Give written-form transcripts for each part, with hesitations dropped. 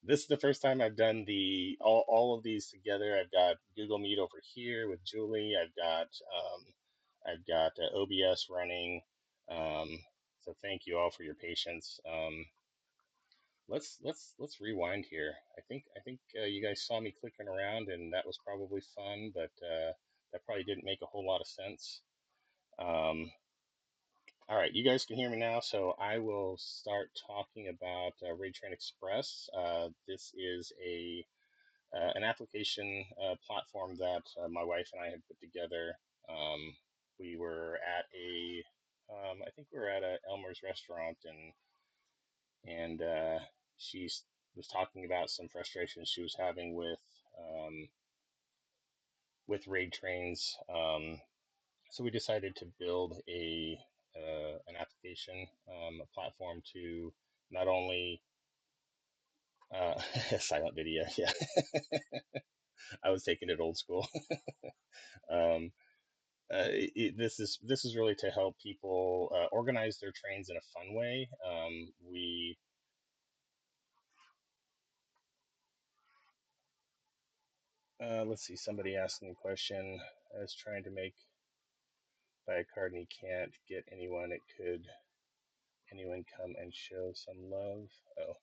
This is the first time I've done all of these together. I've got Google Meet over here with Julie. I've got OBS running. Um, so thank you all for your patience. Let's rewind here. I think you guys saw me clicking around, and that was probably fun, but that probably didn't make a whole lot of sense. Um, all right, you guys can hear me now, so I will start talking about RaidTrainExpress. This is a an application platform that my wife and I had put together. We were at I think we were at a Elmer's restaurant, and she was talking about some frustrations she was having with raid trains. So we decided to build an application, a platform to not only uh, silent video. Yeah, I was taking it old school. um, this is really to help people organize their trains in a fun way. We Let's see. Somebody asked me a question. I was trying to buy a card and he can't get anyone. It could anyone come and show some love? Oh,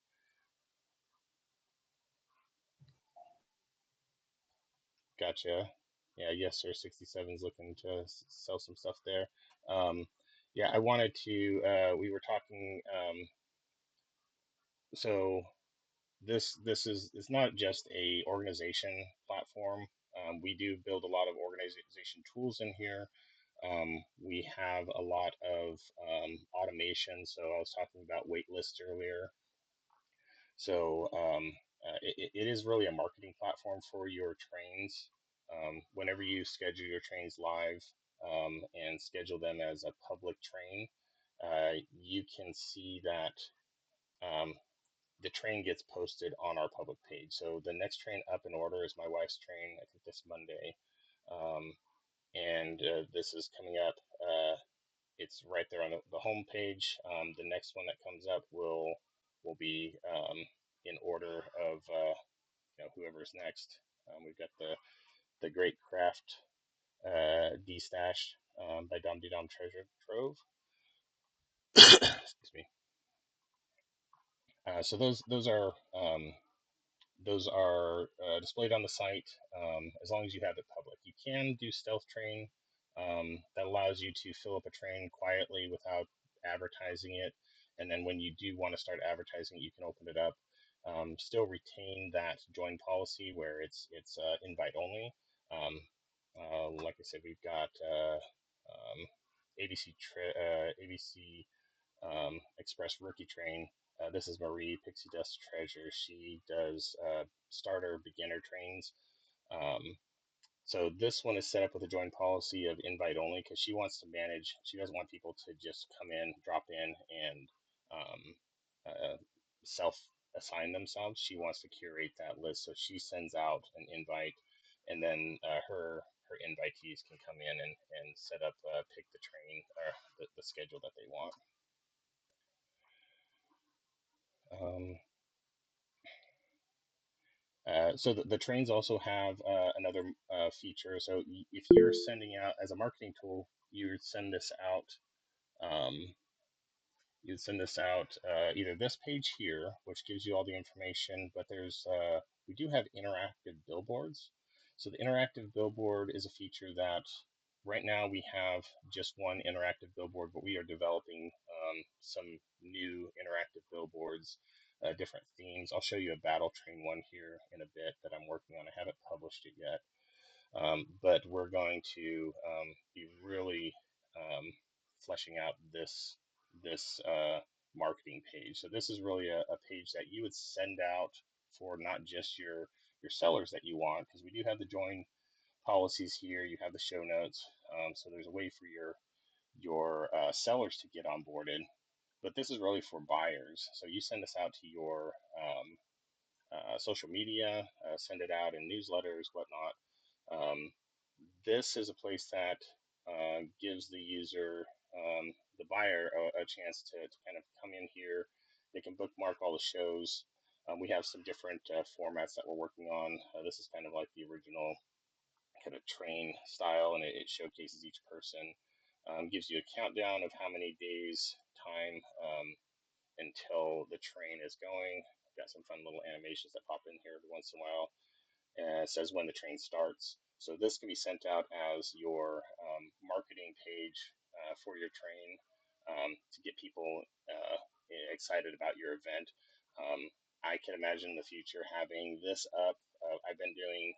gotcha. Yeah, yes, sir. 67's looking to sell some stuff there. Um, yeah, I wanted to. We were talking. So this is it's not just a organization platform. We do build a lot of organization tools in here. We have a lot of automation. So I was talking about wait lists earlier. So it is really a marketing platform for your trains. Whenever you schedule your trains live and schedule them as a public train, you can see that um, the train gets posted on our public page. So the next train up in order is my wife's train, I think this Monday. Um, and this is coming up. It's right there on the home page. The next one that comes up will be in order of whoever's next. We've got the Great Craft D Stash by Dom D Dom Treasure Trove. Excuse me. So those are displayed on the site as long as you have it public. You can do stealth train. That allows you to fill up a train quietly without advertising it. And then when you do want to start advertising, you can open it up. Still retain that join policy where it's invite only. Um, like I said, we've got ABC Express Rookie Train. This is Marie, Pixie Dust Treasure. She does starter beginner trains. Um, so this one is set up with a joint policy of invite only because she wants to manage. She doesn't want people to just come in, drop in, and um, uh, self assign themselves. She wants to curate that list, so she sends out an invite, and then her invitees can come in and set up, pick the train or the schedule that they want. Um, so the trains also have another feature. So if you're sending out as a marketing tool, you would send this out. Um, you'd send this out either this page here, which gives you all the information, but we do have interactive billboards. So the interactive billboard is a feature that right now we have just one interactive billboard, but we are developing some new interactive billboards, different themes. I'll show you a battle train one here in a bit that I'm working on. I haven't published it yet, but we're going to be really fleshing out this marketing page. So this is really a page that you would send out for not just your sellers that you want, because we do have the join policies here. You have the show notes, so there's a way for your sellers to get onboarded. But this is really for buyers. So you send this out to your social media, send it out in newsletters, whatnot. This is a place that gives the user, the buyer, a chance to kind of come in here They can bookmark all the shows. We have some different formats that we're working on. This is kind of like the original kind of train style, and it showcases each person. Gives you a countdown of how many days time until the train is going. Got some fun little animations that pop in here every once in a while. It says when the train starts. So this can be sent out as your marketing page for your train to get people excited about your event. I can imagine in the future having this up. I've been doing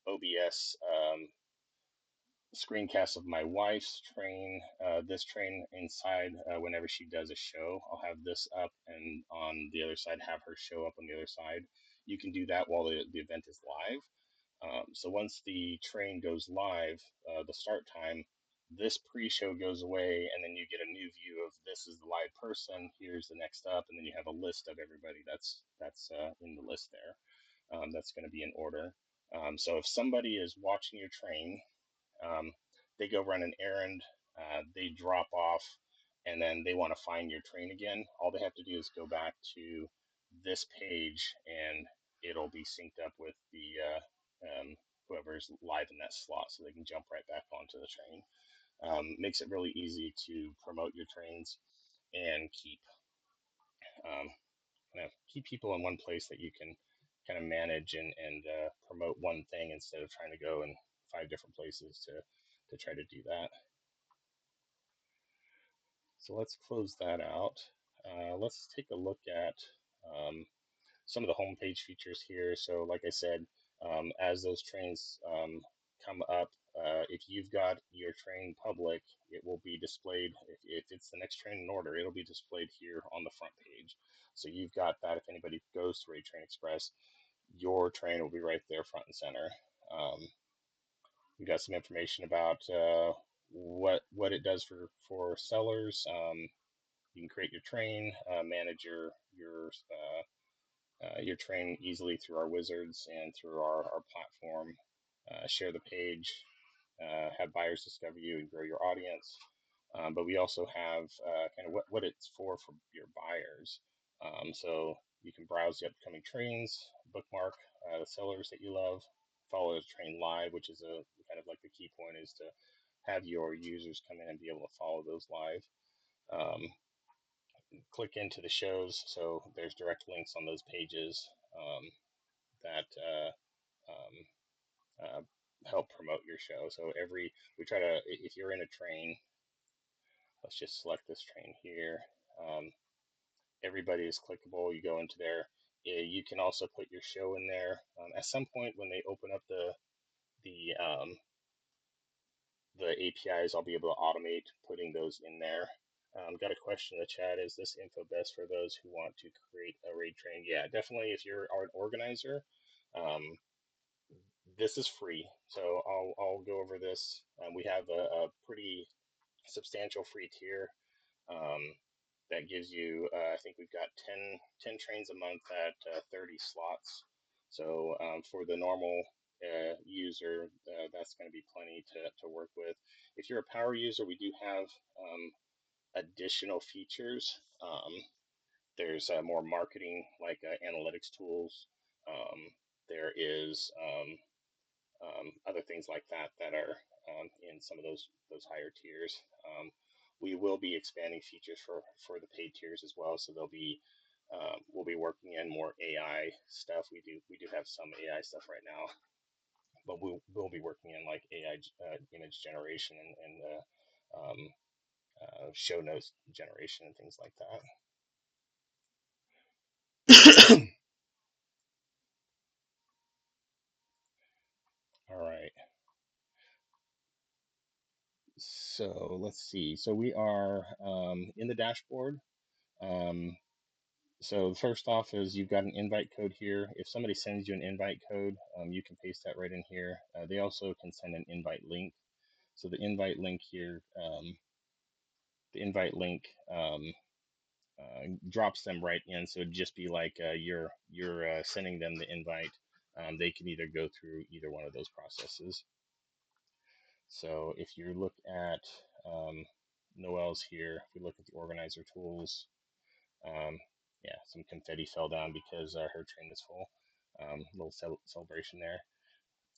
OBS screencast of my wife's train, this train inside. Whenever she does a show, I'll have this up, and on the other side, have her show up on the other side. You can do that while the event is live. So once the train goes live, the start time, this pre-show goes away, and then you get a new view of this is the live person. Here's the next up, and then you have a list of everybody that's in the list there. That's going to be in order. So if somebody is watching your train, um, they go run an errand, they drop off, and then they want to find your train again. All they have to do is go back to this page, and it'll be synced up with the whoever's live in that slot, so they can jump right back onto the train. Makes it really easy to promote your trains and um, keep people in one place that you can kind of manage and promote one thing instead of trying to go in 5 different places to try to do that. So let's close that out. Let's take a look at some of the homepage features here. So like I said, as those trains come up, if you've got your train public, it will be displayed. If it's the next train in order, it'll be displayed here on the front page. So you've got that. If anybody goes to RaidTrainExpress, your train will be right there front and center. We got some information about what it does for sellers. You can create your train, manage your train easily through our wizards and through our platform. Share the page, have buyers discover you and grow your audience. But we also have kind of what it's for your buyers. So you can browse the upcoming trains, bookmark the sellers that you love, follow the train live, which is a kind of like the key point is to have your users come in and be able to follow those live. Um, Click into the shows, so there's direct links on those pages that um, uh, help promote your show. So we try to, if you're in a train, let's just select this train here. Um, Everybody is clickable. You go into there. You can also put your show in there. At some point, when they open up the APIs, I'll be able to automate putting those in there. Got a question in the chat. Is this info best for those who want to create a raid train? Yeah, definitely. If you're an organizer, um, this is free. So I'll go over this. We have a pretty substantial free tier um, that gives you, I think we've got 10 trains a month at 30 slots. So for the normal user, that's going to be plenty to work with. If you're a power user, we do have additional features. There's more marketing, like analytics tools. There is other things like that that are in some of those higher tiers. We will be expanding features for the paid tiers as well, so we'll be working in more AI stuff. We do have some AI stuff right now, but we'll be working in like AI image generation and show notes generation and things like that. All right. So let's see. So we are in the dashboard. Um, So first off is you've got an invite code here. If somebody sends you an invite code, you can paste that right in here. They also can send an invite link. So the invite link drops them right in. So it'd just be like you're sending them the invite. They can either go through either one of those processes. So if you look at Noel's here, if we look at the organizer tools, Yeah, some confetti fell down because her train is full. Little celebration there.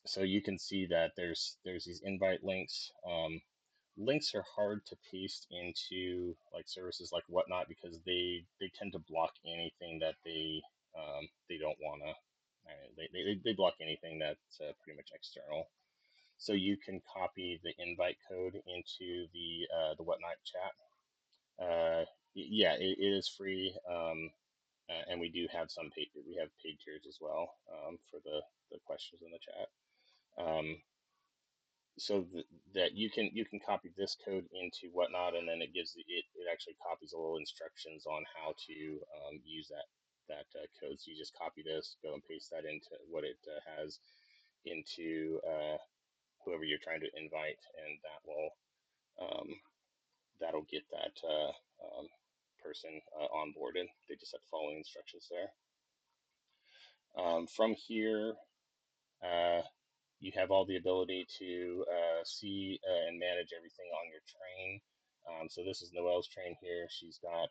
So you can see that there's these invite links. Links are hard to paste into like services like Whatnot because they tend to block anything that they don't want to. They block anything that's pretty much external. So you can copy the invite code into the Whatnot chat. Yeah, it is free, and we do have we have paid tiers as well, for the questions in the chat. So that you can copy this code into Whatnot, and then it actually copies a little instructions on how to use that code. So you just copy this, go and paste that into what it has into whoever you're trying to invite, and um, that'll get that person onboarded. They just have to follow the instructions there. From here, uh, you have all the ability to see and manage everything on your train. So this is Noelle's train here. She's got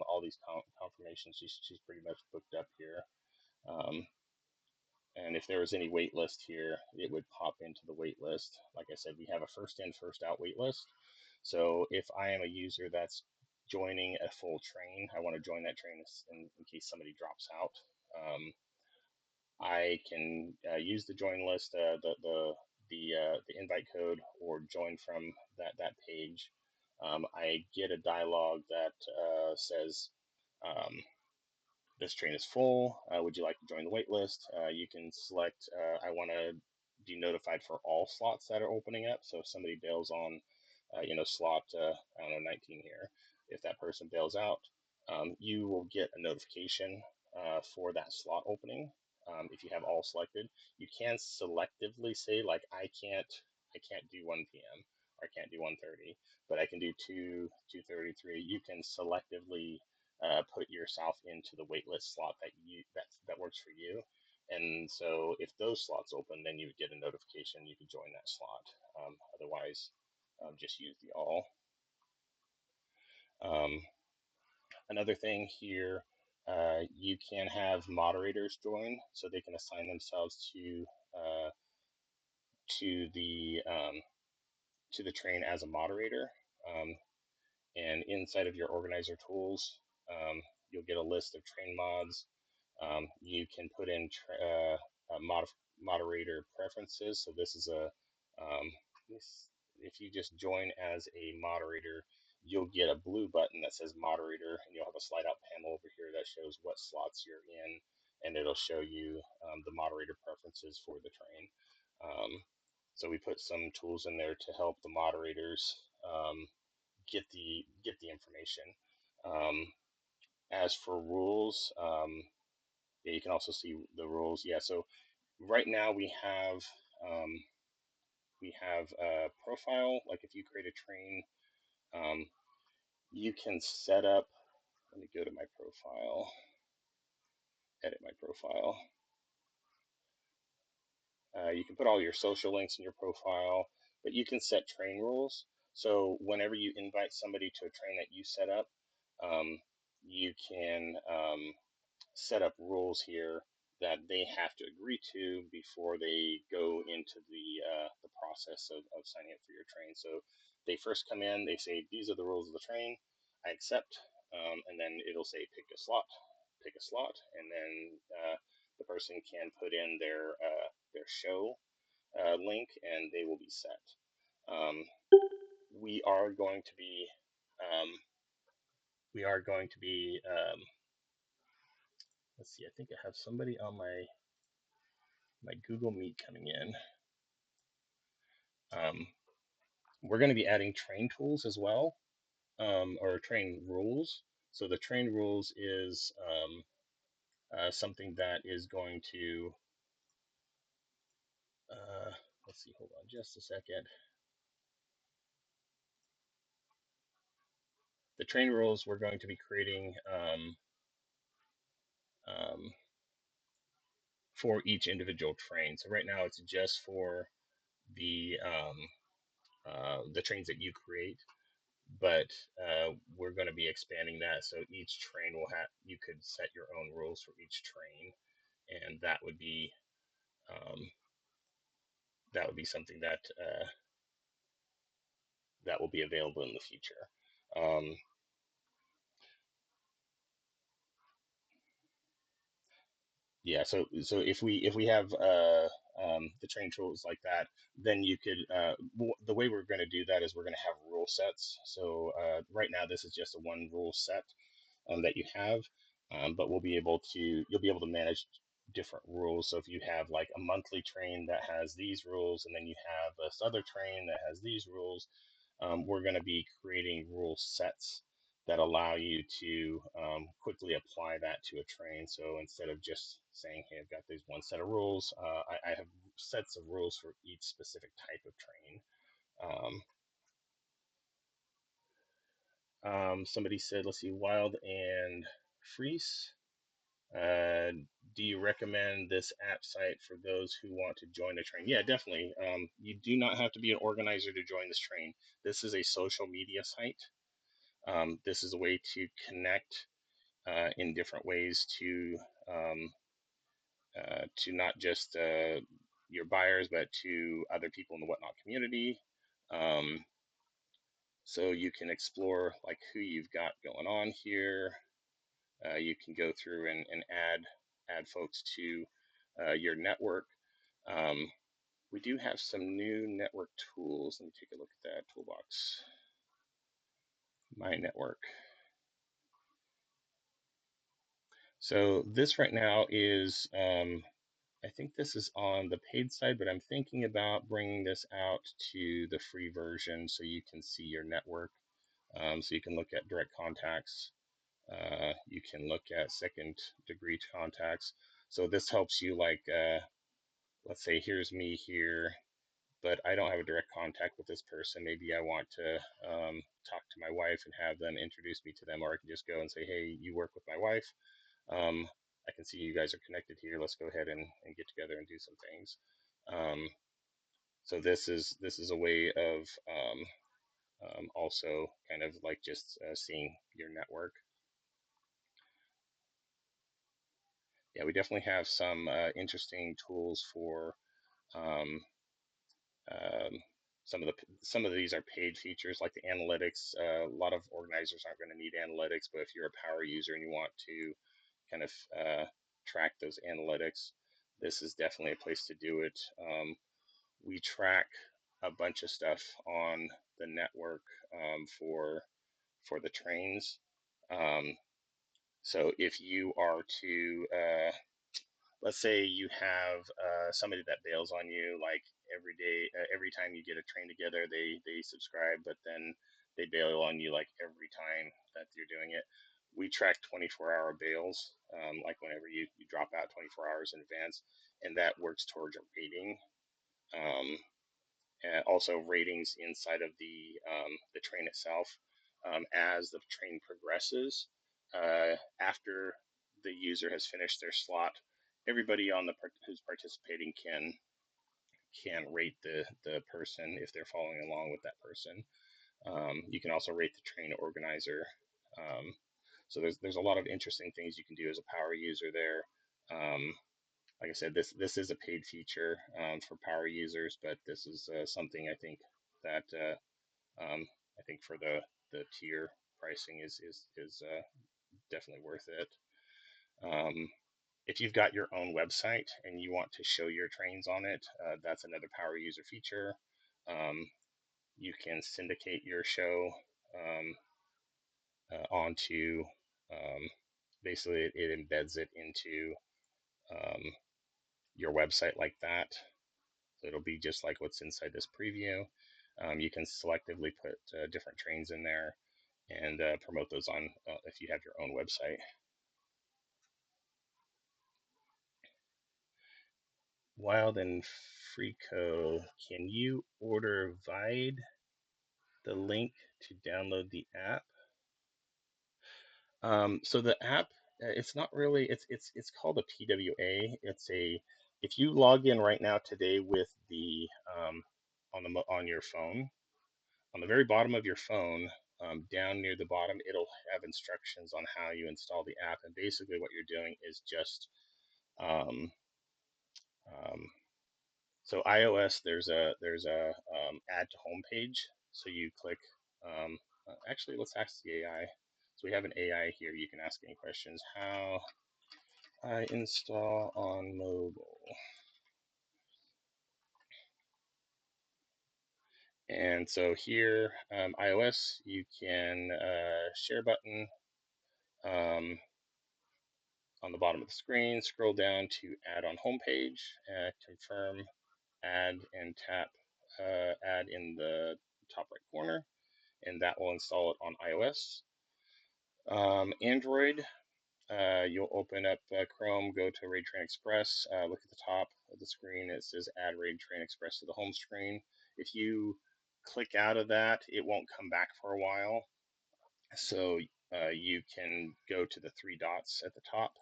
all these confirmations. She's pretty much booked up here. Um, and if there was any wait list here, it would pop into the wait list. Like I said, we have a first in, first out wait list. So if I am a user that's joining a full train, I want to join that train in case somebody drops out. I can use the join list, the invite code, or join from that page. I get a dialog that says, um, "This train is full. Would you like to join the wait list?" You can select, "I want to be notified for all slots that are opening up." So if somebody bails on, slot I don't know 19 here, if that person bails out, you will get a notification for that slot opening. If you have all selected, you can selectively say like I can't do 1 p.m. or I can't do 1:30, but I can do 2:33. You can selectively put yourself into the waitlist slot that works for you. And so if those slots open, then you would get a notification. You could join that slot. Otherwise, just use the all. Um, Another thing here, you can have moderators join, so they can assign themselves to the um, to the train as a moderator. Um, and inside of your organizer tools, you'll get a list of train mods. You can put in moderator preferences. So this is if you just join as a moderator, you'll get a blue button that says moderator, and you'll have a slide out panel over here that shows what slots you're in, and it'll show you the moderator preferences for the train. So we put some tools in there to help the moderators get the information. Um, as for rules, yeah, you can also see the rules. Yeah, so right now we have a profile. Like if you create a train, um, you can set up. Let me go to my profile, edit my profile. You can put all your social links in your profile, but you can set train rules. So whenever you invite somebody to a train that you set up, you can set up rules here that they have to agree to before they go into the process of signing up for your train. So they first come in, they say, "These are the rules of the train. I accept," and then it'll say, pick a slot," and then the person can put in their show link, and they will be set. Um, we are going to be um, we are going to be let's see. I think I have somebody on my Google Meet coming in. We're going to be adding train tools as well, or train rules. So the train rules is something that is going to, let's see, hold on just a second. The train rules we're going to be creating um, for each individual train. So right now it's just for the trains that you create. but we're going to be expanding that. So each train will have, you could set your own rules for each train, and um, that would be something that that will be available in the future. Um, yeah, so if we have the train tools like that, then you could the way we're going to do that is we're going to have rule sets. So right now this is just a one rule set that you have, but you'll be able to manage different rules. So if you have like a monthly train that has these rules, and then you have this other train that has these rules, we're going to be creating rule sets that allow you to quickly apply that to a train. So instead of just saying, hey, I've got these one set of rules, I have sets of rules for each specific type of train. Somebody said, let's see, Wild and Freeze. Uh, do you recommend this app site for those who want to join a train? Yeah, definitely. You do not have to be an organizer to join this train. This is a social media site. This is a way to connect in different ways to not just your buyers, but to other people in the Whatnot community. Um, so you can explore like who you've got going on here. You can go through and add folks to your network. Um, we do have some new network tools. Let me take a look at that toolbox. My network. So this right now is, I think this is on the paid side, but I'm thinking about bringing this out to the free version so you can see your network. So you can look at direct contacts. You can look at second degree contacts. So this helps you like, let's say here's me here, but I don't have a direct contact with this person. Maybe I want to talk to my wife and have them introduce me to them, or I can just go and say, hey, you work with my wife. Um, I can see you guys are connected here. Let's go ahead and get together and do some things. Um, so this is a way of also kind of like just seeing your network. Yeah, we definitely have some interesting tools for um, um, some of these are paid features like the analytics. A lot of organizers aren't going to need analytics, but if you're a power user and you want to kind of track those analytics, this is definitely a place to do it. We track a bunch of stuff on the network for the trains. Um, so if you are to let's say you have somebody that bails on you like every day, every time you get a train together, they subscribe, but then they bail on you like every time that you're doing it. We track 24-hour bails, like whenever you drop out 24 hours in advance, and that works towards a rating. Um, and also ratings inside of the train itself. As the train progresses, after the user has finished their slot, everybody on who's participating can rate the person if they're following along with that person. You can also rate the train organizer. Um, so there's a lot of interesting things you can do as a power user there. Like I said, this is a paid feature for power users, but this is something that I think for the tier pricing is definitely worth it. Um, if you've got your own website and you want to show your trains on it, that's another power user feature. Um, you can syndicate your show um, onto basically it embeds it into um, your website like that. So it'll be just like what's inside this preview. You can selectively put different trains in there and promote those on if you have your own website. Wild and Freeco, can you order Vide the link to download the app? So the app, it's not really. It's called a PWA. It's a if you log in right now today with the on your phone, on the very bottom of your phone, down near the bottom, it'll have instructions on how you install the app. And basically what you're doing is just, um, um, so iOS, there's a add to home page. So you click, actually, let's ask the AI. So we have an AI here. You can ask any questions. How I install on mobile. And so here, iOS, you can share button um, on the bottom of the screen, scroll down to add on homepage, confirm, add, and tap add in the top right corner, and that will install it on iOS. Android, you'll open up Chrome, go to RaidTrainExpress, look at the top of the screen, it says add RaidTrainExpress to the home screen. If you click out of that, it won't come back for a while. So you can go to the three dots at the top,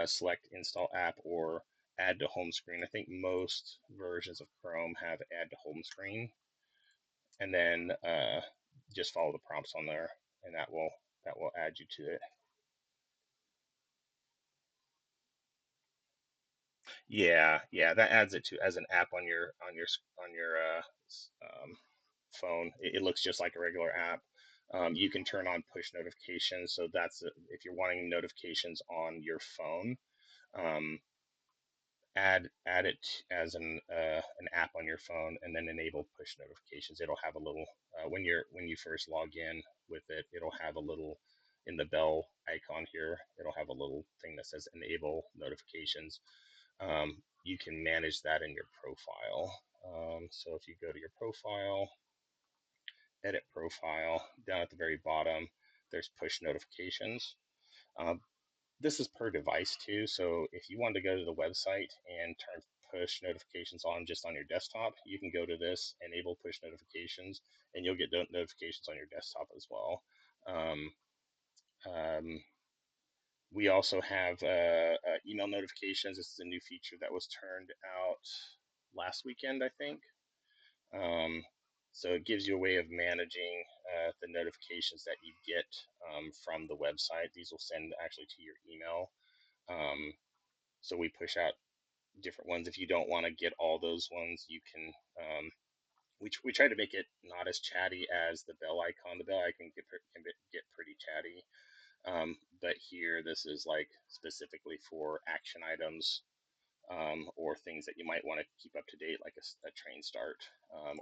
select install app or add to home screen. I think most versions of Chrome have add to home screen, and then just follow the prompts on there, and that will add you to it. Yeah, that adds it to as an app on your phone. It looks just like a regular app. You can turn on push notifications, so if you're wanting notifications on your phone. Um, add it as an app on your phone, and then enable push notifications. It'll have a little when you first log in with it. It'll have a little in the bell icon here. It'll have a little thing that says enable notifications. You can manage that in your profile. So if you go to your profile, edit profile, down at the very bottom, there's push notifications. Um, this is per device too. So if you want to go to the website and turn push notifications on just on your desktop, you can go to this, enable push notifications, and you'll get notifications on your desktop as well. Um, um, we also have email notifications. This is a new feature that was turned out last weekend, I think. Um, so it gives you a way of managing the notifications that you get from the website. These will send actually to your email. Um, so we push out different ones. If you don't want to get all those ones, you can. We try to make it not as chatty as the bell icon. The bell icon can get pretty chatty. But here, this is like specifically for action items or things that you might want to keep up to date, like a train start,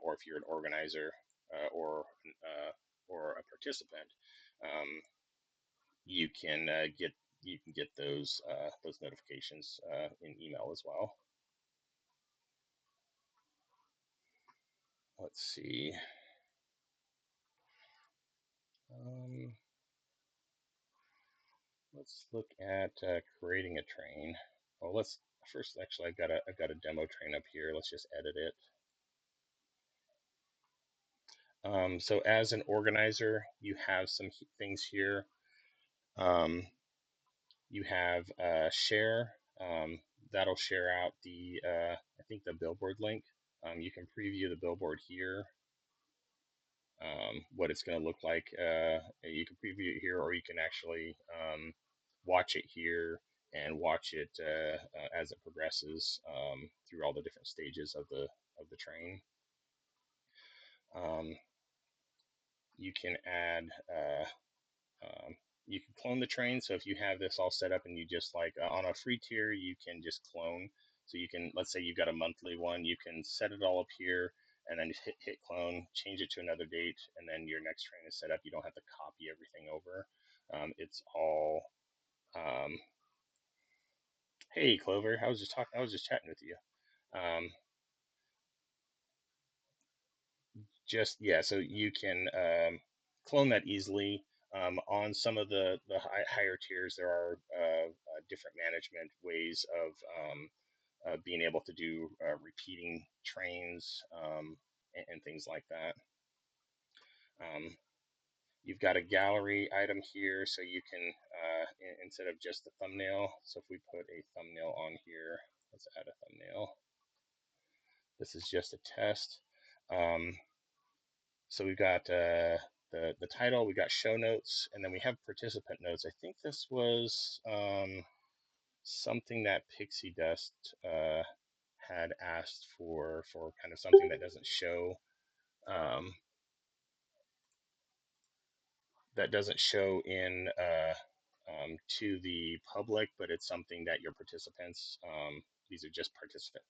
or if you're an organizer or a participant, um, you can get those notifications in email as well. Let's see. Um, let's look at creating a train. Well, let's first. Actually, I've got a demo train up here. Let's just edit it. So as an organizer, you have some things here. Um, you have share. That'll share out I think the billboard link. You can preview the billboard here. What it's going to look like. You can preview it here, or you can actually watch it here and watch it as it progresses through all the different stages of the train. Um, you can add you can clone the train. So if you have this all set up and you just like on a free tier, you can just clone. So you can, let's say you've got a monthly one, you can set it all up here and then hit clone, change it to another date, and then your next train is set up. You don't have to copy everything over. It's all. Um, hey Clover, I was just chatting with you. Um, just yeah, so you can clone that easily. On some of the higher tiers, there are different management ways of being able to do repeating trains and things like that. Um, you've got a gallery item here, so you can, instead of just the thumbnail, so if we put a thumbnail on here, let's add a thumbnail. This is just a test. So we've got the the title, we got show notes, and then we have participant notes. I think this was something that Pixie Dust had asked for kind of something that doesn't show um, in to the public, but it's something that your participants, these are just participant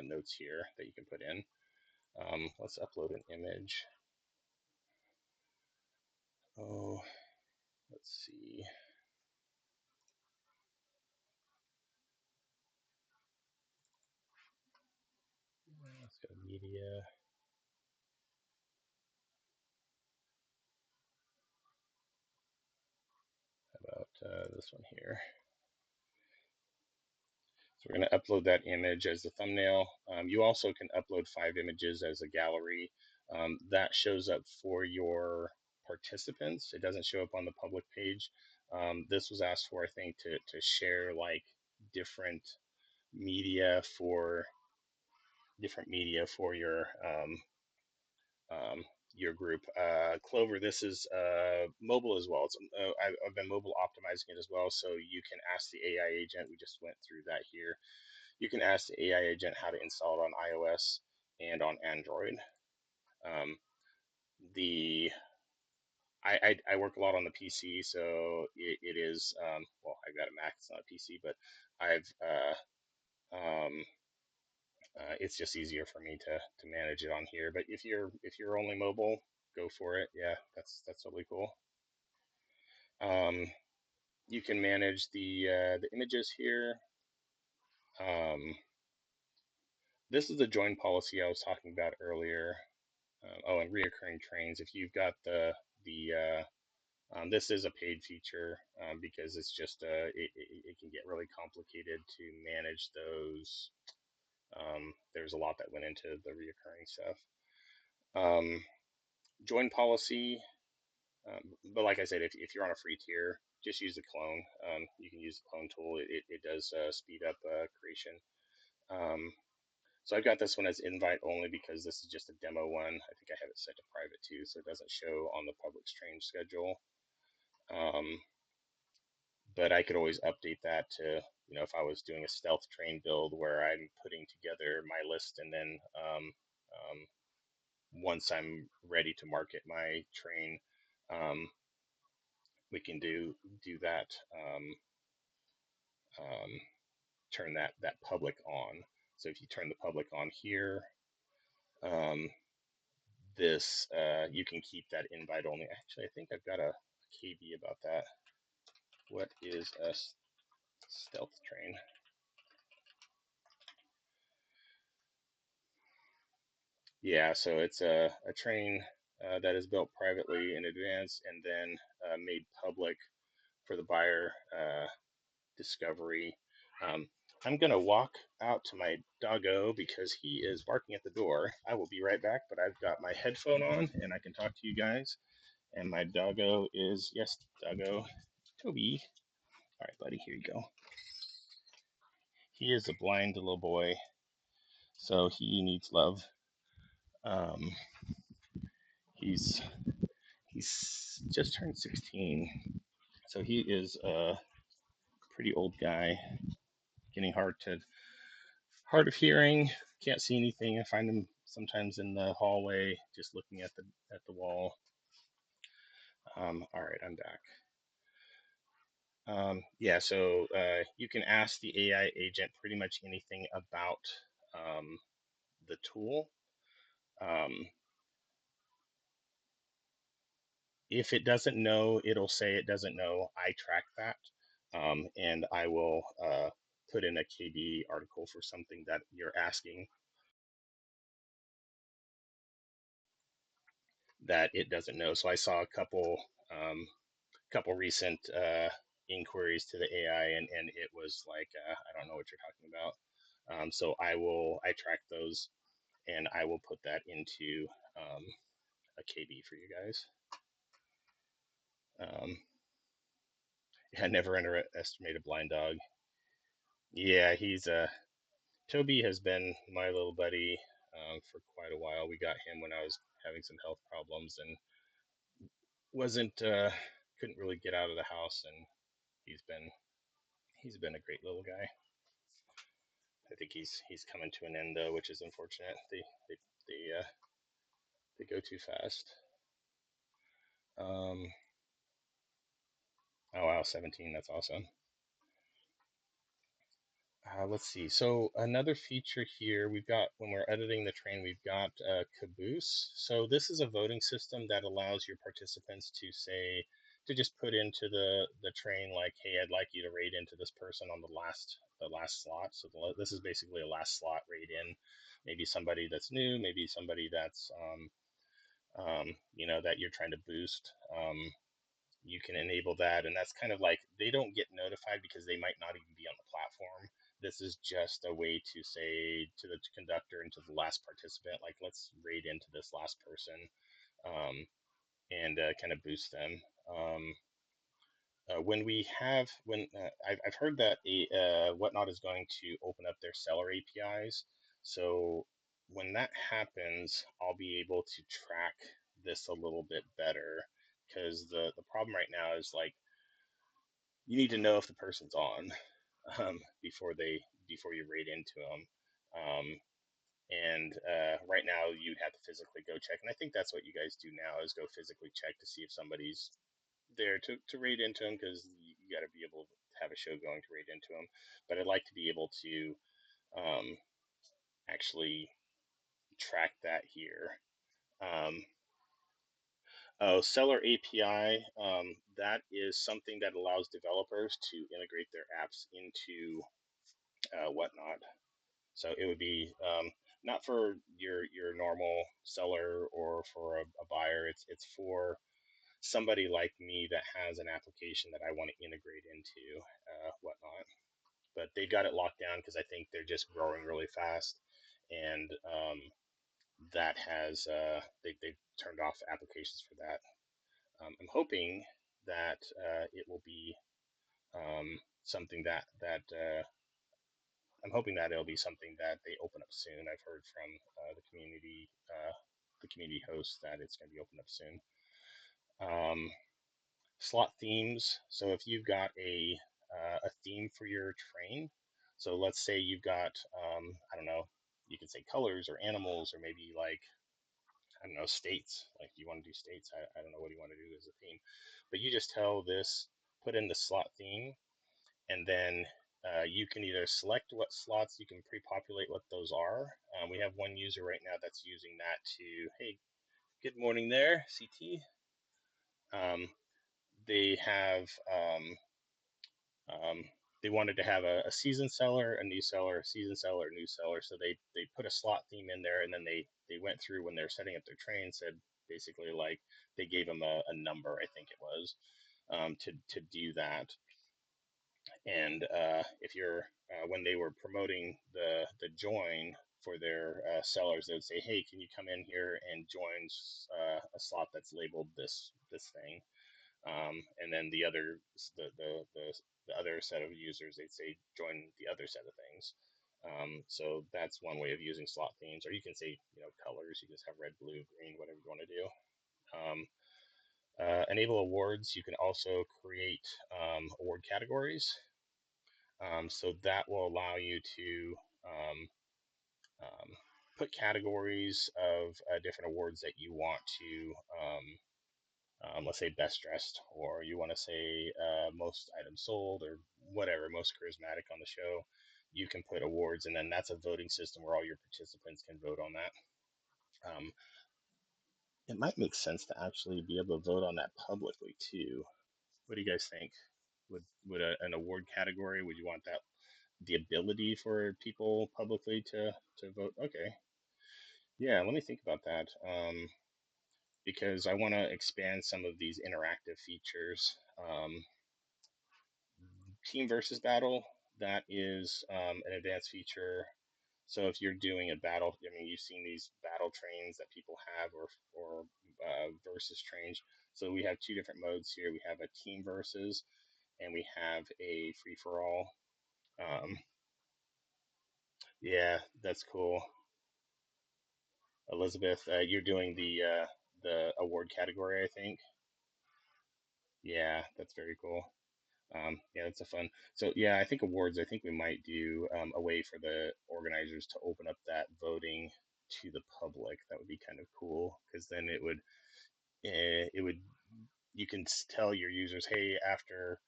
notes here that you can put in. Let's upload an image. Oh, let's see. Let's go media. How about this one here? So we're going to upload that image as the thumbnail. You also can upload 5 images as a gallery. That shows up for your participants. It doesn't show up on the public page. This was asked for, I think, to share like different media for your group. Clover, this is mobile as well. I've been mobile optimizing it as well, so you can ask the AI agent. We just went through that here. You can ask the AI agent how to install it on iOS and on Android. Um, the I work a lot on the PC, so it is well, I've got a Mac. It's not a PC, but I've it's just easier for me to manage it on here. But if you're only mobile, go for it. Yeah, that's totally cool. Um, you can manage the images here. Um, this is the join policy I was talking about earlier. Oh, and reoccurring trains. If you've got this is a paid feature because it's just it can get really complicated to manage those. There's a lot that went into the reoccurring stuff. Join policy, but like I said, if you're on a free tier, just use the clone. You can use the clone tool. It does speed up creation. Um, So I've got this one as invite only because this is just a demo one. I think I have it set to private too, so it doesn't show on the public strange schedule. But I could always update that to, if I was doing a stealth train build where I'm putting together my list and then once I'm ready to market my train, um, we can do that, um, turn that public on. So if you turn the public on here, um, this you can keep that invite only. Actually, I think I've got a KB about that. What is a stealth train? Yeah, so it's a train that is built privately in advance and then made public for the buyer discovery. Um, I'm gonna walk out to my doggo because he is barking at the door. I will be right back, but I've got my headphone on and I can talk to you guys. And my doggo is, yes, doggo, Toby. All right, buddy, here you go. He is a blind little boy, so he needs love. Um, he's he's just turned 16, so he is a pretty old guy, getting hard of hearing. Can't see anything. I find him sometimes in the hallway, just looking at the wall. All right, I'm back. Yeah, so you can ask the AI agent pretty much anything about the tool. Um, if it doesn't know, it'll say it doesn't know. I track that, and I will put in a KB article for something that you're asking that it doesn't know. So I saw a couple recent inquiries to the AI, and it was like, I don't know what you're talking about. So I track those, and I will put that into a KB for you guys. I never underestimate a blind dog. Yeah, he's Toby has been my little buddy for quite a while. We got him when I was having some health problems, and wasn't couldn't really get out of the house, and he's been he's been a great little guy. I think he's coming to an end though, which is unfortunate. They go too fast. Um, oh wow, 17. That's awesome. Let's see. So another feature here, we've got when we're editing the train, we've got Caboose. So this is a voting system that allows your participants to say, to just put into the train like, hey, I'd like you to rate into this person on the last slot. So this is basically a last slot rate in. Maybe somebody that's new, maybe somebody that's that you're trying to boost. You can enable that, and that's kind of like they don't get notified because they might not even be on the platform. This is just a way to say to the conductor and to the last participant, like, let's raid into this last person, um, and kind of boost them. um, I've heard that Whatnot is going to open up their seller APIs. So when that happens, I'll be able to track this a little bit better, because the problem right now is like you need to know if the person's on, before you raid into them. Um, and right now you'd have to physically go check, and I think that's what you guys do now is go physically check to see if somebody's there to raid into them, because you got to be able to have a show going to raid into them. But I'd like to be able to um, actually track that here. Um, oh, Seller API. That is something that allows developers to integrate their apps into Whatnot. So it would be not for your normal seller or for a buyer. It's for somebody like me that has an application that I want to integrate into Whatnot. But they got it locked down because I think they're just growing really fast, and that has they've turned off applications for that. I'm hoping that it will be something that I'm hoping that it'll be something that they open up soon. I've heard from the community hosts that it's going to be opened up soon. Um, Slot themes. So if you've got a theme for your train, so let's say you've got I don't know, you can say colors or animals or maybe like I don't know, states. Like you want to do states. I don't know what you want to do as a theme, but you just tell this, put in the slot theme, and then you can either select what slots you can pre-populate what those are. We have one user right now that's using that to, hey, good morning there, CT. Um, they have um, they wanted to have a season seller, a new seller, a season seller, a new seller. So they put a slot theme in there, and then they went through when they're setting up their train, said basically like they gave them a number, I think it was, to do that. And if you're when they were promoting the join for their sellers, they would say, "Hey, can you come in here and join a slot that's labeled this thing?" And then the other set of users, they'd say, "Join the other set of things." So that's one way of using slot themes, or you can say, colors. You just have red, blue, green, whatever you want to do. Enable awards. You can also create award categories. So that will allow you to um, put categories of different awards that you want to, let's say, best dressed, or you want to say most items sold, or whatever, most charismatic on the show. You can put awards, and then that's a voting system where all your participants can vote on that. Um, it might make sense to actually be able to vote on that publicly too. What do you guys think? Would an award category? Would you want that the ability for people publicly to vote? Okay, yeah. Let me think about that. Because I want to expand some of these interactive features. Team versus battle, that is an advanced feature. So if you're doing a battle, I mean, you've seen these battle trains that people have, or versus trains. So we have two different modes here. We have a team versus, and we have a free for all. Um, yeah, that's cool. Elizabeth, you're doing the award category, I think. Yeah, that's very cool. Yeah, that's a fun. So yeah, I think awards. I think we might do a way for the organizers to open up that voting to the public. That would be kind of cool because then it would you can tell your users, hey, after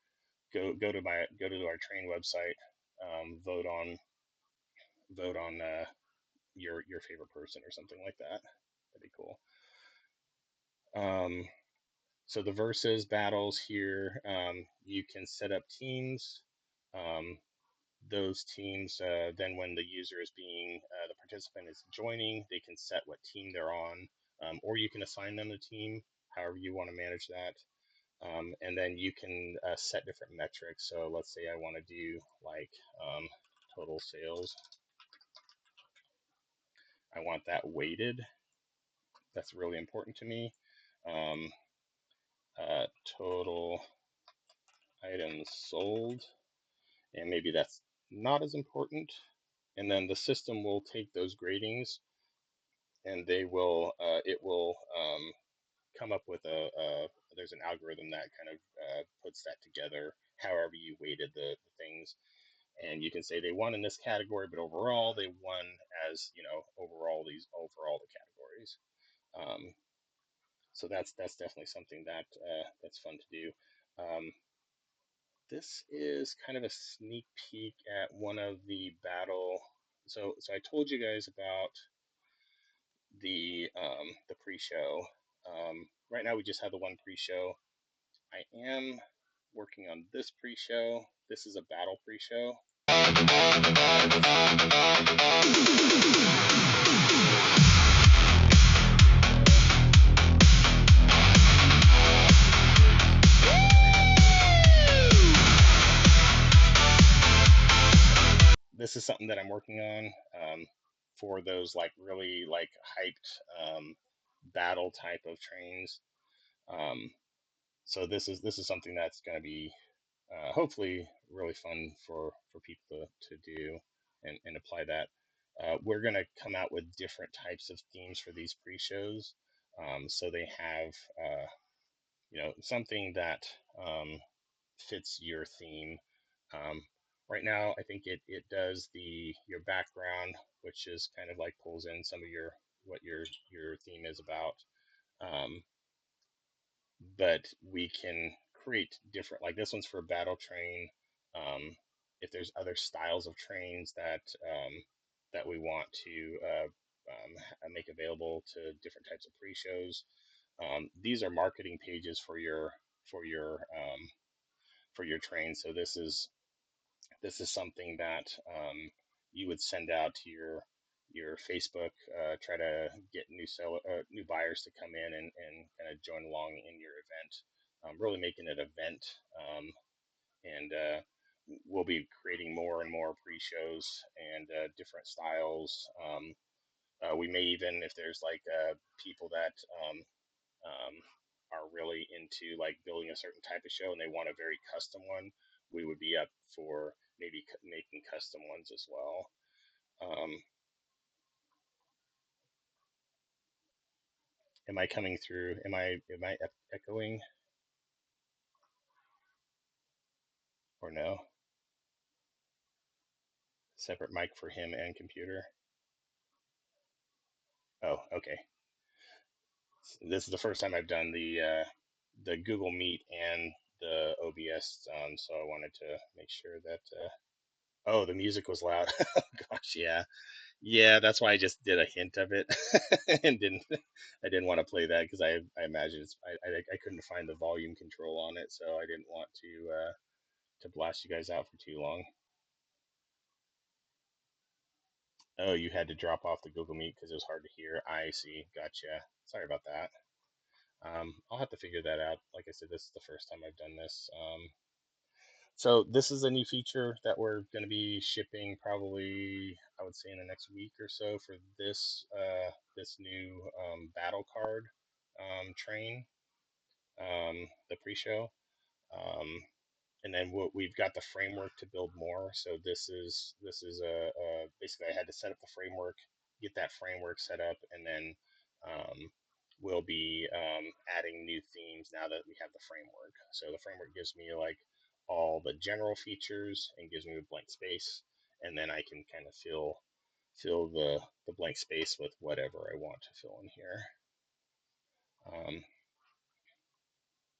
go to our train website, vote on your favorite person or something like that. That'd be cool. Um, so the versus battles here, you can set up teams. Um, those teams, then when the user is the participant is joining, they can set what team they're on, or you can assign them a team, however you want to manage that. And then you can set different metrics. So let's say I want to do like total sales. I want that weighted. That's really important to me. Um, Total items sold, and maybe that's not as important. And then the system will take those gradings and it will come up with there's an algorithm that kind of puts that together however you weighted the things, and you can say they won in this category, but overall they won as overall the categories. um, so that's definitely something that's fun to do. This is kind of a sneak peek at one of the battle. So I told you guys about the pre-show. Right now we just have the one pre-show. I am working on this pre-show. This is a battle pre-show. This is something that I'm working on for those like really like hyped battle type of trains. Um, so this is something that's going to be hopefully really fun for people to do and apply that. We're going to come out with different types of themes for these pre-shows, so they have something that fits your theme. Um, right now, I think it does the your background, which is kind of like pulls in some of what your theme is about. Um, but we can create different, like this one's for a battle train. If there's other styles of trains that we want to make available to different types of pre-shows, these are marketing pages for your for your train. So this is something that you would send out to your Facebook, try to get new buyers to come in and kind of join along in your event. Really making it an event, and we'll be creating more and more pre-shows and different styles. We may even, if there's like people that um, are really into like building a certain type of show and they want a very custom one, we would be up for maybe making custom ones as well. Am I coming through? Am I echoing or no? Separate mic for him and computer. Oh, okay. This is the first time I've done the Google Meet and the OBS, so I wanted to make sure that. Oh, the music was loud. Gosh, yeah. Yeah, that's why I just did a hint of it and didn't I didn't want to play that because I imagine I couldn't find the volume control on it, so I didn't want to blast you guys out for too long. Oh, you had to drop off the Google Meet because it was hard to hear. I see. Gotcha. Sorry about that. I'll have to figure that out. Like I said, this is the first time I've done this. So this is a new feature that we're going to be shipping probably, I would say, in the next week or so for this new battle card train, the pre-show. Um, and then we've got the framework to build more. So this is basically I had to set up the framework, get that framework set up, and then will be adding new themes now that we have the framework. So the framework gives me like all the general features and gives me a blank space, and then I can kind of fill the blank space with whatever I want to fill in here.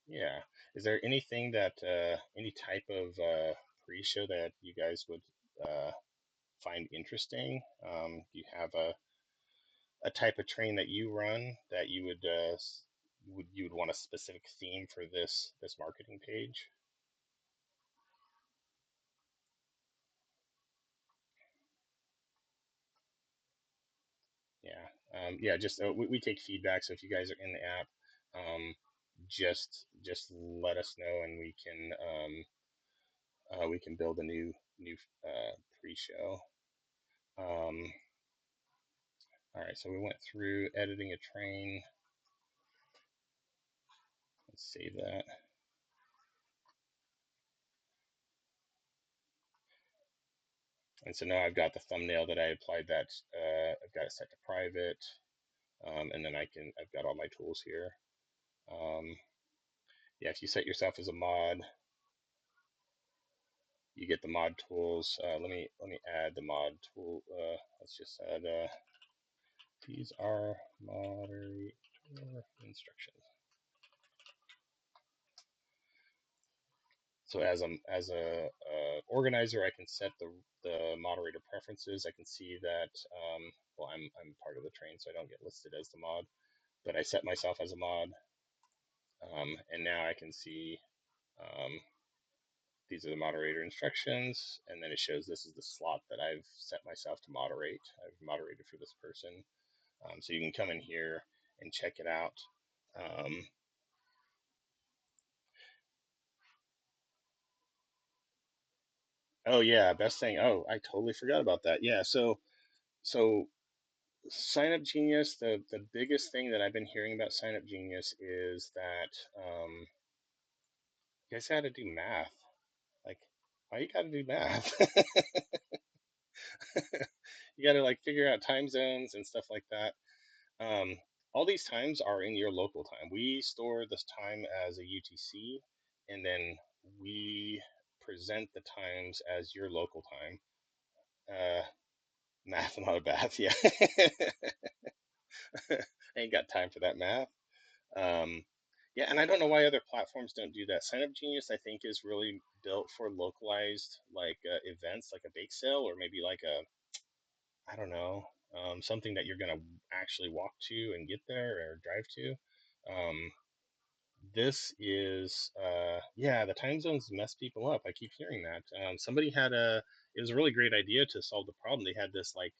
Yeah. Is there anything that any type of pre-show that you guys would find interesting? Do you have a type of train that you run that you would want a specific theme for this marketing page? Yeah. Yeah. Just we take feedback. So if you guys are in the app, just let us know, and we can build a new pre-show. Um, all right. So we went through editing a train. Let's save that. And so now I've got the thumbnail that I applied that. I've got it set to private. And then I've got all my tools here. Um, yeah, if you set yourself as a mod, you get the mod tools. Let me add the mod tool. Let's just add these are moderator instructions. So as a organizer, I can set the moderator preferences. I can see that well, I'm part of the train, so I don't get listed as the mod, but I set myself as a mod, and now I can see um, these are the moderator instructions, and then it shows this is the slot that I've set myself to moderate. I've moderated for this person. So you can come in here and check it out. Um, oh yeah, best thing. Oh, I totally forgot about that. Yeah, so Sign Up Genius, the biggest thing that I've been hearing about Sign Up Genius is that you guys got to do math. Like, why you got to do math? You got to like figure out time zones and stuff like that. Um, all these times are in your local time. We store this time as a UTC, and then we present the times as your local time. Math, not a bath. Yeah, I ain't got time for that math. Um, yeah, and I don't know why other platforms don't do that. Sign Up Genius, I think, is really built for localized like events, like a bake sale, or maybe like a I don't know, something that you're gonna actually walk to and get there or drive to. Um, this is yeah, the time zones mess people up. I keep hearing that. Somebody had a it was a really great idea to solve the problem. They had this like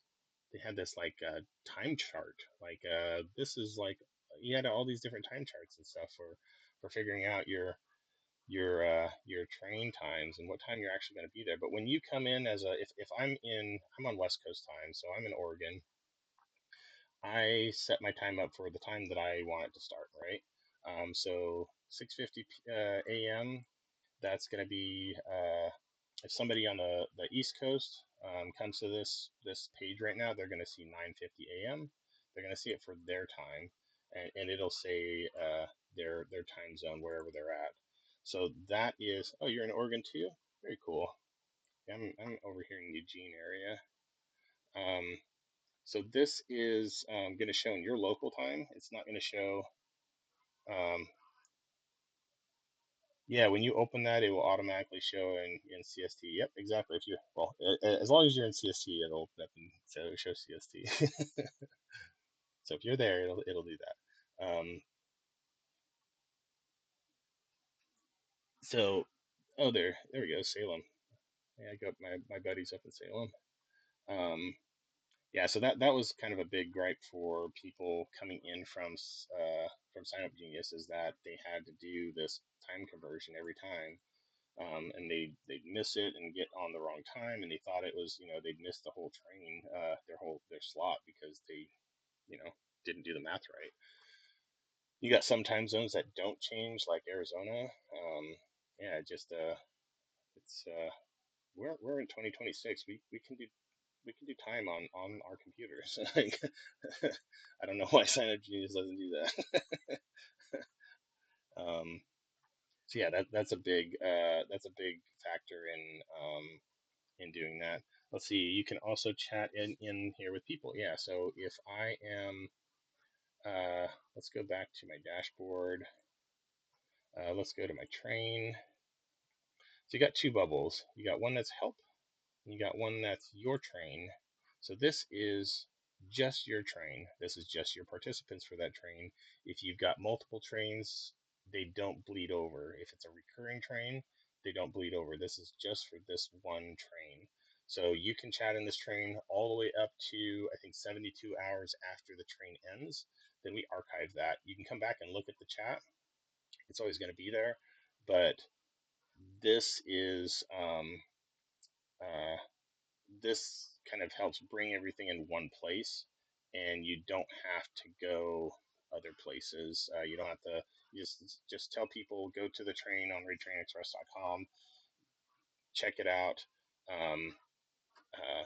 time chart. Like this is like you had all these different time charts and stuff for figuring out your train times and what time you're actually going to be there. But when you come in as a if I'm on West Coast time, so I'm in Oregon. I set my time up for the time that I want it to start, right? So 6:50 a.m. That's going to be if somebody on the East Coast comes to this page right now, they're going to see 9:50 a.m. They're going to see it for their time, and it'll say their time zone wherever they're at. So that is oh, you're in Oregon too? Very cool. Yeah, I'm over here in Eugene area. Um, so this is going to show in your local time. It's not going to show. Um, yeah, when you open that, it will automatically show in CST. Yep, exactly. If you well, as long as you're in CST, it'll open up and so it'll show CST. So if you're there, it'll do that. So oh, there we go, Salem. Yeah, I got my buddies up in Salem. Um, yeah, so that was kind of a big gripe for people coming in from Sign Up Genius is that they had to do this time conversion every time, and they'd miss it and get on the wrong time, and they thought it was they'd miss the whole train, their slot because they didn't do the math right. You got some time zones that don't change, like Arizona. Yeah, just it's we're in 2026. We can do. we can do time on our computers. Like, I don't know why Sign Up Genius doesn't do that. So yeah, that's a big factor in doing that. Let's see. You can also chat in here with people. Yeah. So if I am, let's go back to my dashboard. Let's go to my train. So you got two bubbles. You got one that's help, and you got one that's your train. So this is just your train. This is just your participants for that train. If you've got multiple trains, they don't bleed over. If it's a recurring train, they don't bleed over. This is just for this one train. So you can chat in this train all the way up to, I think, 72 hours after the train ends. Then we archive that. You can come back and look at the chat. It's always going to be there. But this is uh, this kind of helps bring everything in one place, and you don't have to go other places. You don't have to just tell people go to the train on RaidTrainExpress.com, check it out. Um, uh,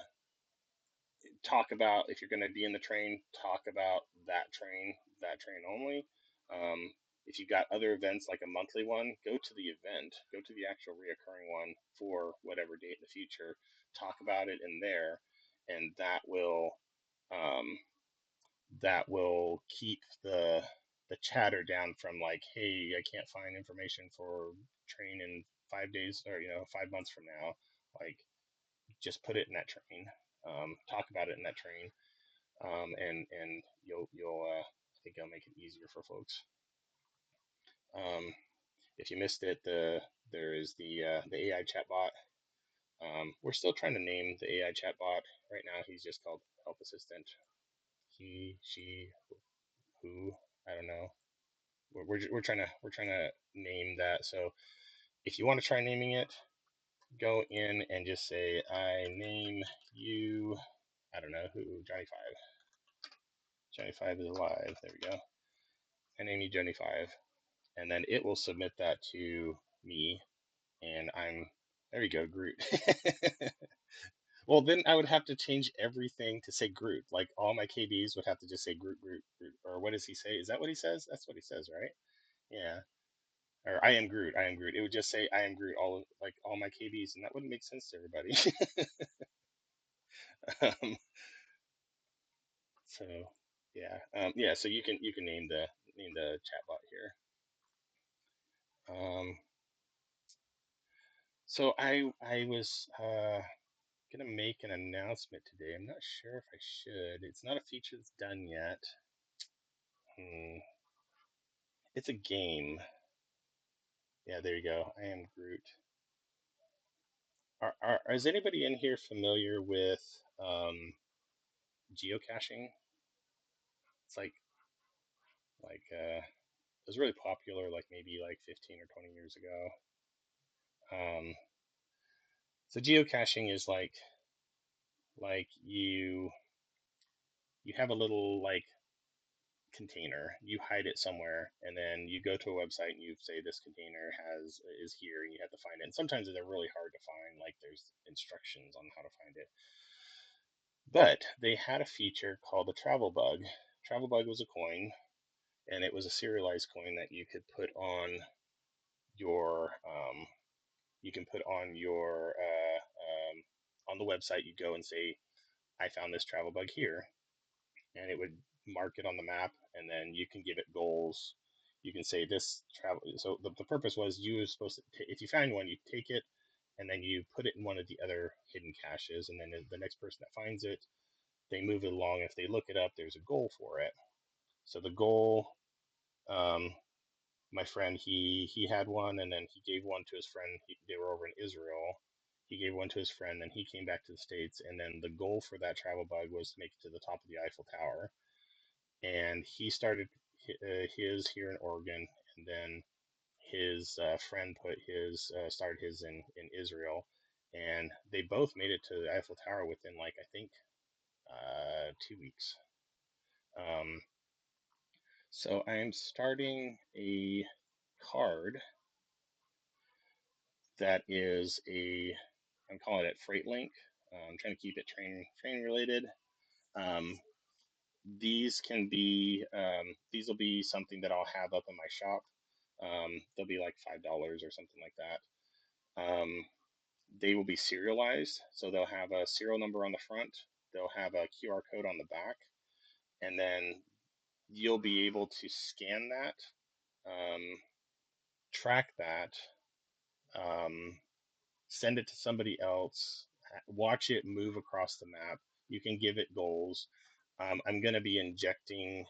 Talk about, if you're going to be in the train, talk about that train only. If you've got other events like a monthly one, go to the event, go to the actual reoccurring one for whatever date in the future. Talk about it in there, and um, that will keep the chatter down from like, hey, I can't find information for train in 5 days, or 5 months from now. Like, just put it in that train. Talk about it in that train, and you'll I think it'll make it easier for folks. If you missed it, there is the AI chatbot. We're still trying to name the AI chatbot. Right now, he's just called Help Assistant. He, she, who, I don't know. We're trying to name that. So if you want to try naming it, go in and just say, I name you, I don't know who, Johnny Five. Johnny Five is alive. There we go. I name you Johnny Five, and then it will submit that to me, and there you go, Groot. Well, then I would have to change everything to say Groot. Like, all my KBs would have to just say Groot, Groot, Groot. Or what does he say? Is that what he says? That's what he says, right? Yeah. Or I am Groot, I am Groot. It would just say I am Groot, all my KBs, and that wouldn't make sense to everybody. um, so yeah, yeah. So you can name the chatbot here. So I was gonna make an announcement today. I'm not sure if I should. It's not a feature that's done yet. Hmm. It's a game. Yeah, there you go. I am Groot. Is anybody in here familiar with geocaching? It's like it was really popular, like maybe like 15 or 20 years ago. Um, so geocaching is like you have a little like container, you hide it somewhere, and then you go to a website and you say this container is here, and you have to find it. And sometimes they're really hard to find, like there's instructions on how to find it. But they had a feature called the travel bug. Travel bug was a coin, and it was a serialized coin that you could put on your you can put on the website. You go and say, I found this travel bug here, and it would mark it on the map, and then you can give it goals. You can say this travel. So the purpose was, you were supposed to, if you find one, you take it, and then you put it in one of the other hidden caches, and then the next person that finds it, they move it along. If they look it up, there's a goal for it. So the goal, um, my friend, he had one, and then he gave one to his friend. They were over in Israel. He gave one to his friend, then he came back to the States, and then the goal for that travel bug was to make it to the top of the Eiffel Tower. And he started his here in Oregon, and then his friend started his in Israel, and they both made it to the Eiffel Tower within, like, I think 2 weeks. Um, so I am starting a card that is I'm calling it Freight Link. I'm trying to keep it train related. Um, these can be these will be something that I'll have up in my shop. They'll be like $5 or something like that. They will be serialized, so they'll have a serial number on the front. They'll have a QR code on the back, and then you'll be able to scan that, track that, um, send it to somebody else, watch it move across the map. You can give it goals. I'm going to be injecting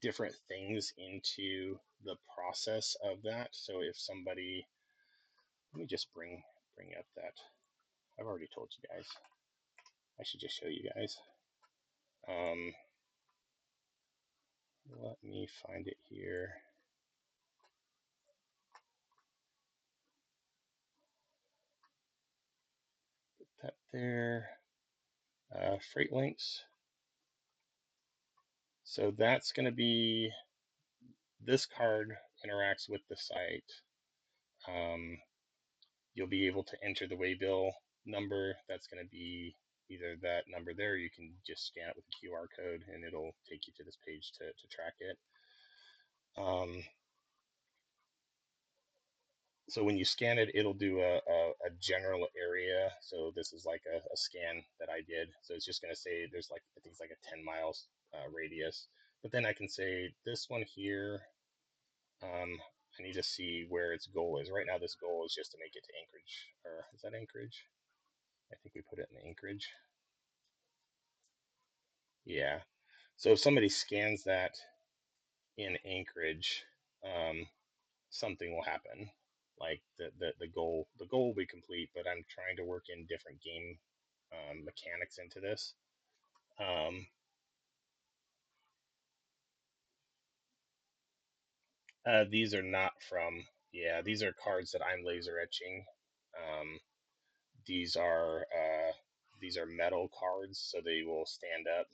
different things into the process of that. So if somebody, let me just bring up that. I've already told you guys. I should just show you guys. Um, let me find it here. Put that there. Freight links. So that's going to be, this card interacts with the site. You'll be able to enter the waybill number. That's going to be either that number there, or you can just scan it with a QR code and it'll take you to this page to track it. So when you scan it, it'll do a general area. So this is like a scan that I did. So it's just going to say there's like, I think it's like a 10 miles radius. But then I can say this one here, I need to see where its goal is. Right now, this goal is just to make it to Anchorage. Or is that Anchorage? I think we put it in Anchorage. Yeah. So if somebody scans that in Anchorage, something will happen. Like the goal will be complete, but I'm trying to work in different game mechanics into this. Um, these are not from, yeah, these are cards that I'm laser etching. Um, these are metal cards, so they will stand up.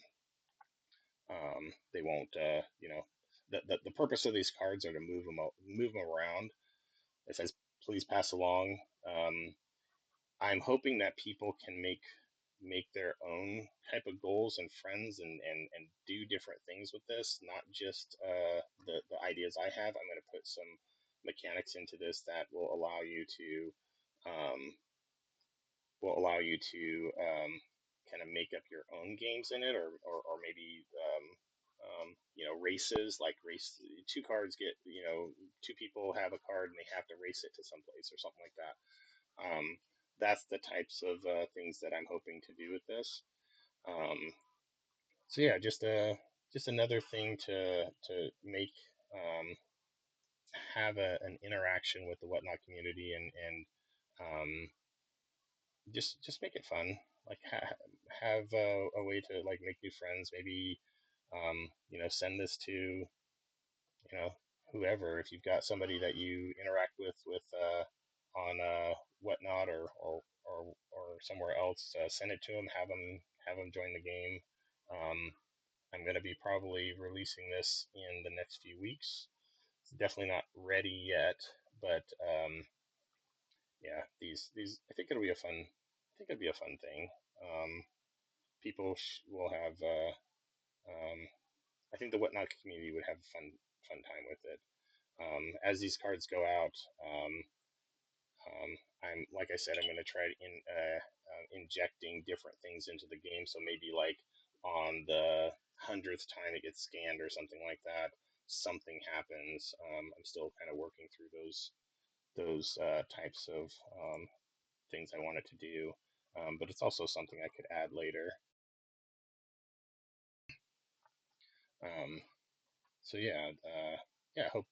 They won't, the purpose of these cards are to move them around. It says, please pass along. I'm hoping that people can make their own type of goals and friends and do different things with this, not just the ideas I have. I'm going to put some mechanics into this that um, will allow you to kind of make up your own games in it, or maybe races, like race two cards get, two people have a card and they have to race it to someplace or something like that. That's the types of things that I'm hoping to do with this. Um, so yeah, just another thing to make, um, have an interaction with the Whatnot community, and just make it fun. Like have a way to like make new friends. Maybe send this to whoever. If you've got somebody that you interact with on Whatnot, or somewhere else, send it to them. Have them join the game. Um, I'm going to be probably releasing this in the next few weeks. It's definitely not ready yet, but yeah, these I think it'll be a fun. I think it'll be a fun thing. People will have. I think the Whatnot community would have a fun time with it. As these cards go out, I'm like I said, I'm going to try injecting different things into the game. So maybe like on the 100th time it gets scanned or something like that, something happens. I'm still kind of working through those types of things I wanted to do, but it's also something I could add later. Um, so yeah, yeah. Hope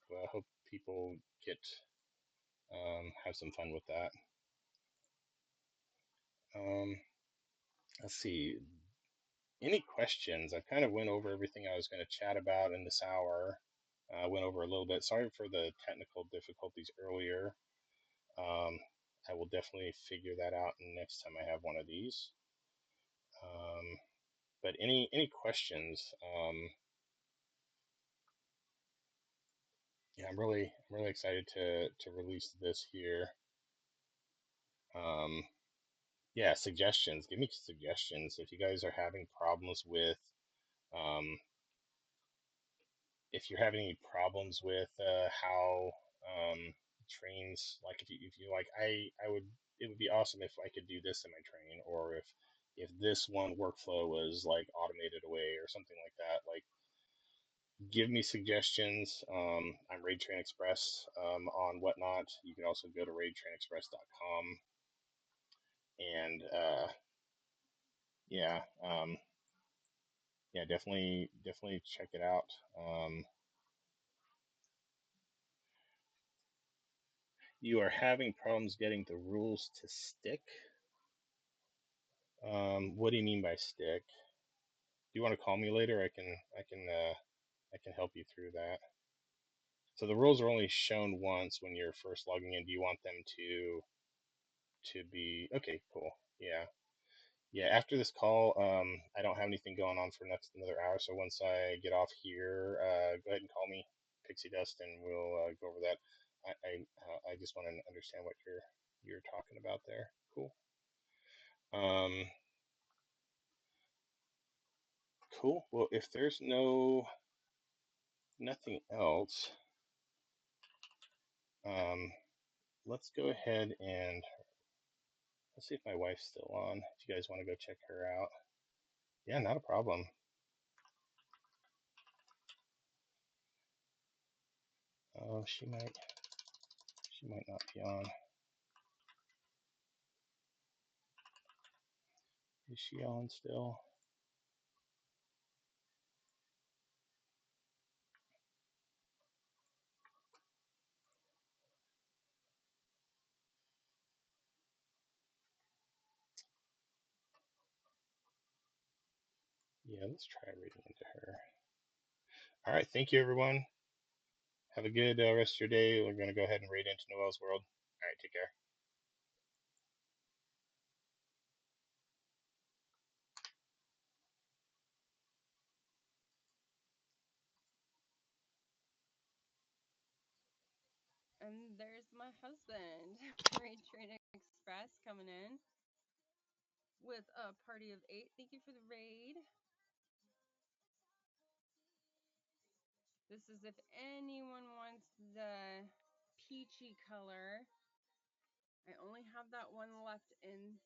people get have some fun with that. Um, let's see. Any questions? I kind of went over everything I was going to chat about in this hour. Went over a little bit. Sorry for the technical difficulties earlier. Um, I will definitely figure that out next time I have one of these. But any questions? Yeah, I'm really excited to release this here. Um, Yeah, suggestions. Give me suggestions if you guys are having problems with um, if you're having any problems with how trains, like if you like, I would, it would be awesome if I could do this in my train, or if this one workflow was like automated away or something like that. Like, give me suggestions. I'm Raid Train Express on Whatnot. You can also go to RaidTrainExpress.com and yeah, yeah, definitely check it out. You are having problems getting the rules to stick. What do you mean by stick? Do you want to call me later? I can help you through that. So the rules are only shown once when you're first logging in. Do you want them to be okay? Cool. Yeah. Yeah. After this call, I don't have anything going on for next another hour. So once I get off here, go ahead and call me, Pixie Dust, and we'll go over that. I just want to understand what you're talking about there. Cool. Um, cool. Well, if there's nothing else, um, let's go ahead and let's see if my wife's still on. If you guys want to go check her out, yeah, not a problem. Oh, she might not be on. Is she on still? Yeah, let's try reading into her. All right, thank you, everyone. Have a good rest of your day. We're going to go ahead and raid into Noel's world. All right, take care. And there's my husband, RaidTrainExpress, coming in with a party of 8. Thank you for the raid. This is if anyone wants the peachy color. I only have that one left in